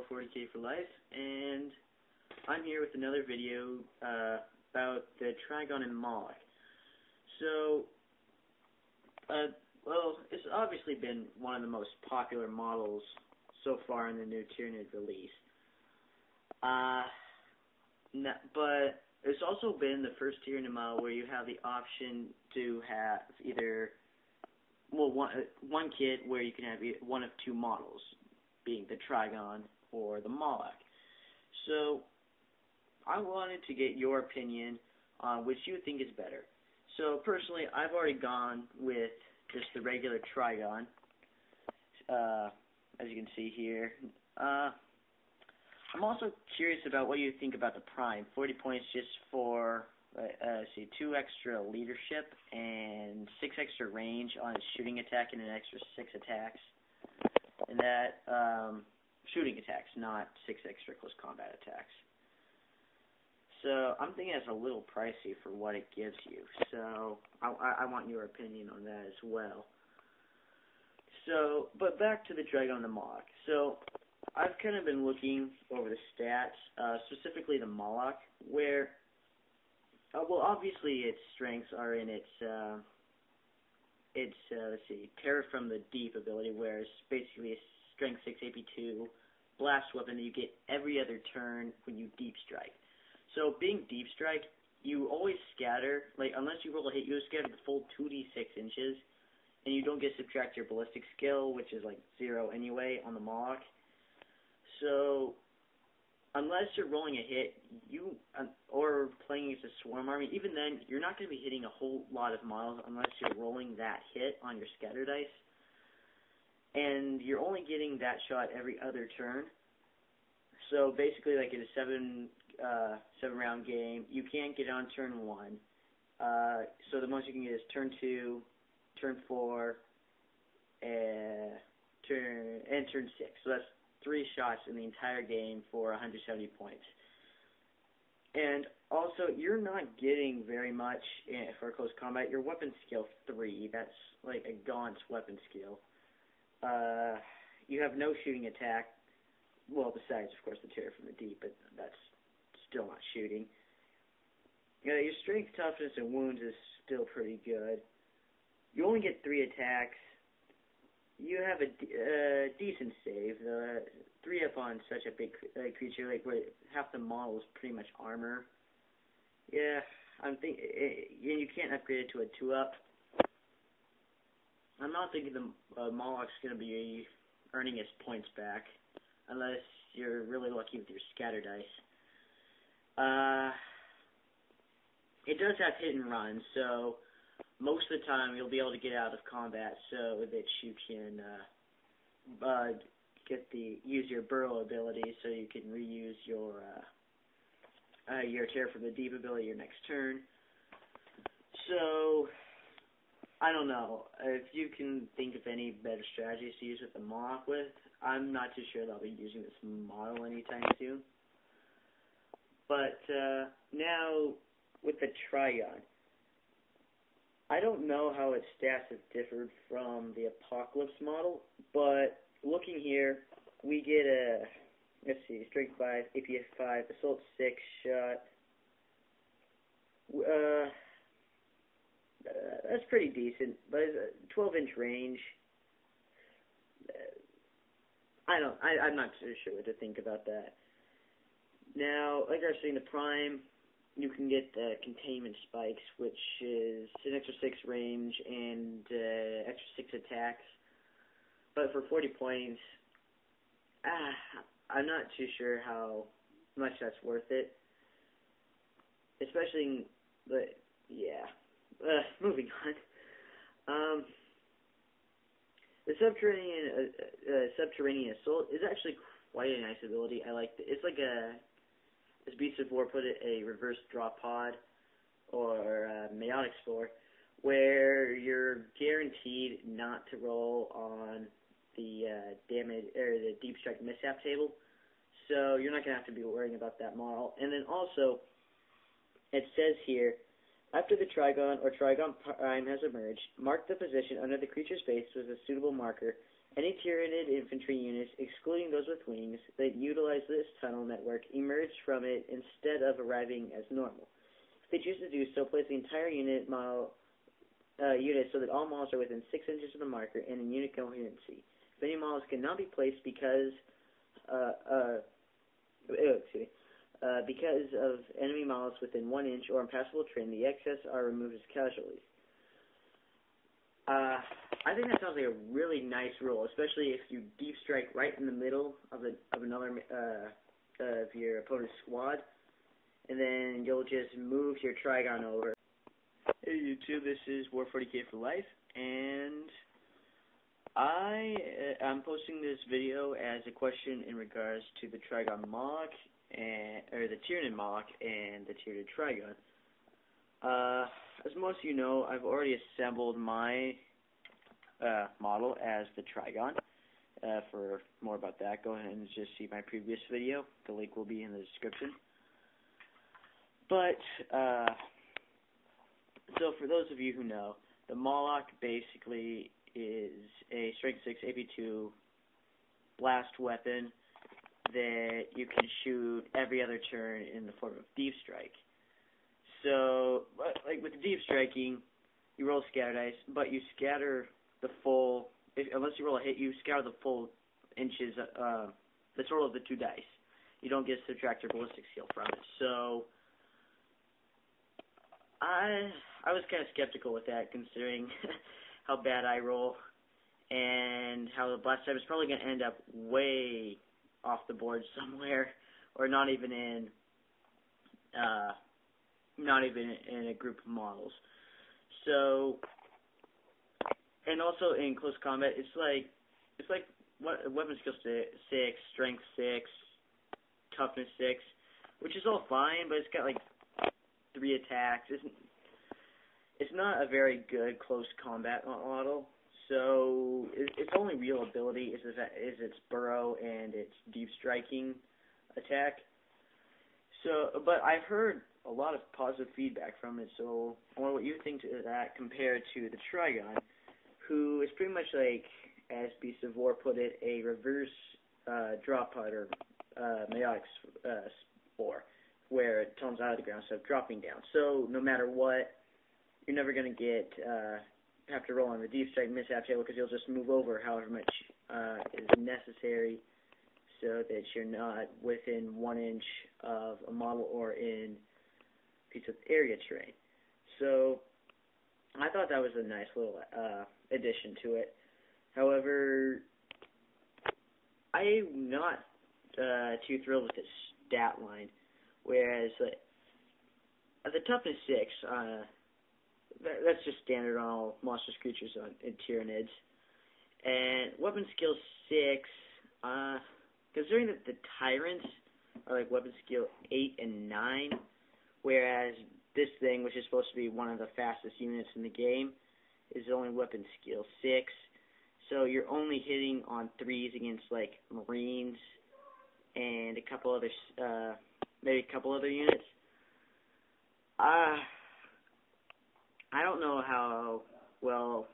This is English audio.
for 40K for life, and I'm here with another video about the Trygon and Mawloc. So, well, it's obviously been one of the most popular models so far in the new Tyranid release. But it's also been the first Tyranid model where you have the option to have either, well, one kit where you can have one of two models, being the Trygon or the Mawloc. So, I wanted to get your opinion on which you think is better. So, personally, I've already gone with just the regular Trygon, as you can see here. I'm also curious about what you think about the Prime. 40 points just for, 2 extra leadership and 6 extra range on its shooting attack and an extra 6 attacks. And that, shooting attacks, not 6 extra close combat attacks. So, I'm thinking it's a little pricey for what it gives you. So, I want your opinion on that as well. So, but back to the Trygon and the Mawloc. So, I've kind of been looking over the stats, specifically the Mawloc, where, well, obviously its strengths are in its let's see, Terror from the Deep ability, where it's basically a strength 6 AP2 blast weapon that you get every other turn when you deep strike. So, being deep strike, you always scatter, like, unless you roll a hit, you scatter the full 2d6 inches, and you don't get subtract your ballistic skill, which is like 0 anyway on the Mawloc. So, unless you're rolling a hit, or playing against a swarm army, even then, you're not going to be hitting a whole lot of models unless you're rolling that hit on your scatter dice. And you're only getting that shot every other turn. So, basically, like in a 7-round game, you can't get on turn 1. So, the most you can get is turn 2, turn 4, and turn 6. So, that's 3 shots in the entire game for 170 points. And also, you're not getting very much for close combat. Your weapon skill 3, that's like a gaunt's weapon skill. You have no shooting attack. Well, besides, of course, the Terror from the Deep, but that's still not shooting. Your strength, toughness, and wounds is still pretty good. You only get 3 attacks. You have a decent save. 3 up on such a big creature, like where half the model is pretty much armor. Yeah, you can't upgrade it to a 2-up. I'm not thinking the Mawloc's going to be earning its points back, unless you're really lucky with your scatter dice. It does have hit and run, so most of the time you'll be able to get out of combat so that you can use your burrow ability, so you can reuse your Terror from the Deep ability your next turn. So, I don't know. If you can think of any better strategies to use with the Mawloc with, I'm not too sure they'll be using this model anytime soon. But now, with the Trygon, I don't know how its stats have differed from the Apocalypse model, but looking here, we get a, let's see, Strength 5, APS 5, Assault 6 shot. That's pretty decent, but it's a 12-inch range. I'm not too sure what to think about that. Now, like I was saying, the Prime, you can get the Containment Spikes, which is an extra 6 range and extra 6 attacks. But for 40 points, I'm not too sure how much that's worth it. Especially, but yeah. Moving on. The Subterranean Assault is actually quite a nice ability. I like it. It's like as Beast of War put it, a reverse drop pod or Meiotic Spore, where you're guaranteed not to roll on the damage or the Deep Strike mishap table. So you're not gonna have to be worrying about that model. And then also, it says here After the Trygon or Trygon Prime has emerged, mark the position under the creature's base with a suitable marker. Any Tyranid infantry units, excluding those with wings, that utilize this tunnel network emerge from it instead of arriving as normal. If they choose to do so, place the entire unit so that all models are within 6 inches of the marker and in unit coherency. If any models cannot be placed because of enemy models within 1 inch or impassable terrain, the excess are removed as casualties. I think that sounds like a really nice rule, especially if you deep strike right in the middle of your opponent's squad, and then you'll just move your Trygon over. Hey YouTube, this is War40k for Life, and I'm posting this video as a question in regards to the Trygon Mawloc, or the Tyrannid Mawloc and the Tyrannid Trygon. As most of you know, I've already assembled my model as the Trygon. For more about that, go ahead and just see my previous video. The link will be in the description. But, so for those of you who know, the Mawloc basically is a Strength 6 AP2 blast weapon that you can shoot every other turn in the form of Deep Strike. So, like with the Deep Striking, you roll scatter dice, but you scatter the full, unless you roll a hit, you scatter the full inches, the total of the 2 dice. You don't get to subtract your ballistic skill from it. So, I was kind of skeptical with that, considering how bad I roll, and how the blast type is probably going to end up way off the board somewhere, or not even in a group of models. So, and also in close combat, it's like weapon skill 6, strength 6, toughness 6, which is all fine, but it's got like 3 attacks. It's not a very good close combat model. So its only real ability is its burrow and its deep striking attack. So, but I've heard a lot of positive feedback from it. So I wonder what you think of that compared to the Trygon, who is pretty much like, as Beast of War put it, a reverse drop pod or meiotic spore, where it tunnels out of the ground instead of dropping down. So no matter what, you're never going to have to roll on the deep strike mishap table, because you'll just move over however much is necessary so that you're not within 1 inch of a model or in a piece of area terrain. So I thought that was a nice little addition to it. However, I'm not too thrilled with its stat line, whereas the toughness 6, that's just standard on all monstrous creatures in Tyranids. And weapon skill 6, considering that the Tyrants are like weapon skill 8 and 9, whereas this thing, which is supposed to be one of the fastest units in the game, is only weapon skill 6. So you're only hitting on 3s against like Marines and a couple other, maybe a couple other units. I don't know how well